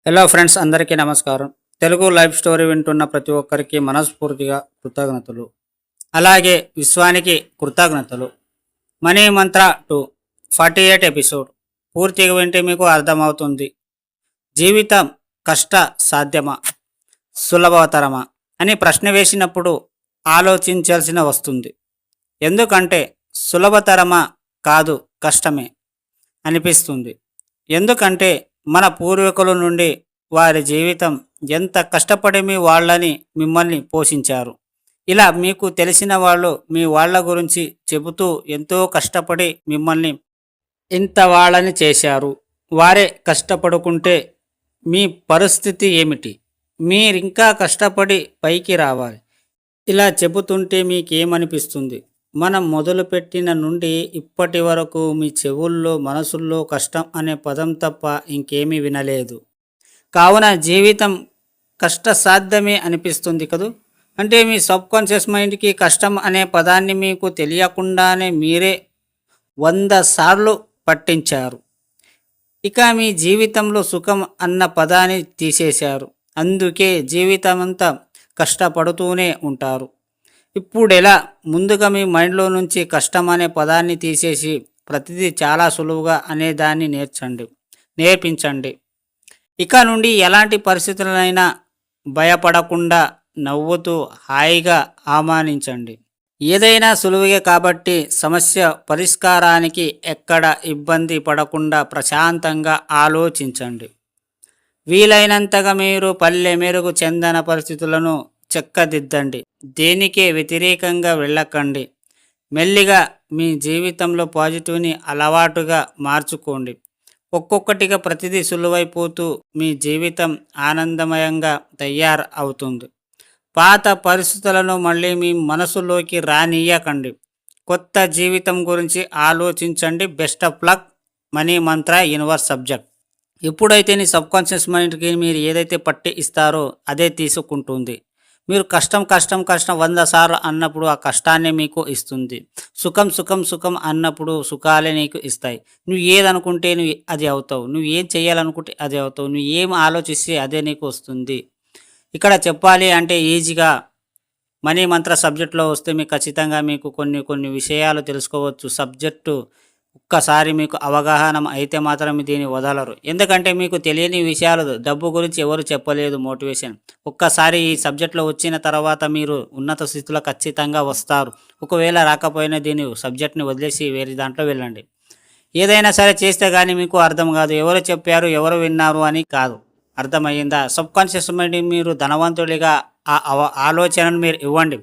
Hello friends, అందరికీ నమస్కారం. Telugu life story వింటున్న ప్రతి ఒక్కరికి మనస్ఫూర్తిగా కృతజ్ఞతలు. అలాగే విశ్వానికి కృతజ్ఞతలు. మనీ మంత్ర 2 48 ఎపిసోడ్ పూర్తిగా వింటే మీకు అర్థమవుతుంది. జీవితం కష్ట సాధ్యమా, సులభతరమా అని ప్రశ్న వేసినప్పుడు ఆలోచించాల్సిన వస్తుంది. ఎందుకంటే సులభతరమా కాదు, కష్టమే అనిపిస్తుంది. ఎందుకంటే మన పూర్వీకుల నుండి వారి జీవితం ఎంత కష్టపడి వాళ్ళని మిమ్మల్ని పోషించారు. ఇలా మీకు తెలిసిన వాళ్ళు మీ వాళ్ళ గురించి చెబుతూ ఎంతో కష్టపడి మిమ్మల్ని ఇంత వాళ్ళని చేశారు. వారే కష్టపడుకుంటే మీ పరిస్థితి ఏమిటి? మీరింకా కష్టపడి పైకి రావాలి. ఇలా చెబుతుంటే మీకేమనిపిస్తుంది? మనం మొదలుపెట్టిన నుండి ఇప్పటి వరకు మీ చెవుల్లో మనసుల్లో కష్టం అనే పదం తప్ప ఇంకేమీ వినలేదు. కావున జీవితం కష్టసాధ్యమే అనిపిస్తుంది కదూ. అంటే మీ సబ్కాన్షియస్ మైండ్కి కష్టం అనే పదాన్ని మీకు తెలియకుండానే మీరే 100 సార్లు పట్టించారు. ఇక మీ జీవితంలో సుఖం అన్న పదాన్ని తీసేశారు. అందుకే జీవితమంతా కష్టపడుతూనే ఉంటారు. ఇప్పుడెలా? ముందుగా మీ మైండ్లో నుంచి కష్టం అనే పదాన్ని తీసేసి ప్రతిదీ చాలా సులువుగా అనేదాన్ని నేర్పించండి. ఇక నుండి ఎలాంటి పరిస్థితులైనా భయపడకుండా నవ్వుతూ హాయిగా ఆహ్వానించండి. ఏదైనా సులువుగా కాబట్టి సమస్య పరిష్కారానికి ఎక్కడ ఇబ్బంది పడకుండా ప్రశాంతంగా ఆలోచించండి. వీలైనంతగా మీరు పల్లె మెరుగు చెందన పరిస్థితులను చక్కదిద్దండి. దేనికే వ్యతిరేకంగా వెళ్ళకండి. మెల్లిగా మీ జీవితంలో పాజిటివ్ని అలవాటుగా మార్చుకోండి. ఒక్కొక్కటిగా ప్రతిదీ సులువైపోతూ మీ జీవితం ఆనందమయంగా అవుతుంది. పాత పరిస్థితులను మళ్ళీ మీ మనసులోకి రానియకండి. కొత్త జీవితం గురించి ఆలోచించండి. Best of luck. Money Mantra universe subject. ఎప్పుడైతే నీ సబ్కాన్షియస్ మైండ్కి మీరు ఏదైతే పట్టి ఇస్తారో అదే తీసుకుంటుంది. మీరు కష్టం 100 సార్లు అన్నప్పుడు ఆ కష్టాన్ని మీకు ఇస్తుంది. సుఖం అన్నప్పుడు సుఖాలే నీకు ఇస్తాయి. నువ్వు ఏదనుకుంటే నువ్వు అది అవుతావు. నువ్వు ఏం చేయాలనుకుంటే అది అవుతావు. నువ్వు ఏం ఆలోచిస్తే అదే నీకు వస్తుంది. ఇక్కడ చెప్పాలి అంటే ఈజీగా మనీ మంత్ర సబ్జెక్ట్లో వస్తే మీకు ఖచ్చితంగా మీకు కొన్ని విషయాలు తెలుసుకోవచ్చు. సబ్జెక్టు ఒక్కసారి మీకు అవగాహన అయితే మాత్రం దీన్ని వదలరు. ఎందుకంటే మీకు తెలియని విషయాలు డబ్బు గురించి ఎవరు చెప్పలేదు. మోటివేషన్ ఒక్కసారి ఈ సబ్జెక్ట్లో వచ్చిన తర్వాత మీరు ఉన్నత స్థితిలో ఖచ్చితంగా వస్తారు. ఒకవేళ రాకపోయినా దీని సబ్జెక్ట్ని వదిలేసి వేరే దాంట్లో వెళ్ళండి. ఏదైనా సరే చేస్తే కానీ మీకు అర్థం కాదు. ఎవరు చెప్పారు, ఎవరు విన్నారు అని కాదు. అర్థమయ్యిందా? సబ్కాన్షియస్ మైండ్ మీరు ధనవంతుడిగా ఆ ఆలోచనను మీరు ఇవ్వండి.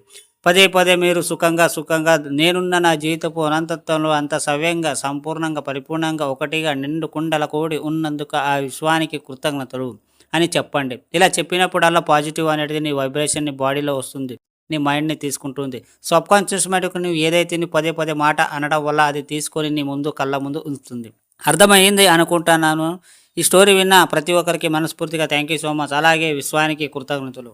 పదే మీరు సుఖంగా నేనున్న నా జీవితపు అనంతత్వంలో అంత సవ్యంగా సంపూర్ణంగా పరిపూర్ణంగా ఒకటిగా నిండు కుండల కోడి ఉన్నందుకు ఆ విశ్వానికి కృతజ్ఞతలు అని చెప్పండి. ఇలా చెప్పినప్పుడల్లా పాజిటివ్ అనేది నీ వైబ్రేషన్ని బాడీలో వస్తుంది. నీ మైండ్ని తీసుకుంటుంది. సబ్కాన్షియస్ మైండ్కు నువ్వు ఏదైతే నీ పదే మాట అనడం వల్ల అది తీసుకొని నీ కళ్ళ ముందు ఉంచుతుంది. అర్థమైంది అనుకుంటున్నాను. ఈ స్టోరీ విన్న ప్రతి ఒక్కరికి మనస్ఫూర్తిగా థ్యాంక్ యూ సో మచ్. అలాగే విశ్వానికి కృతజ్ఞతలు.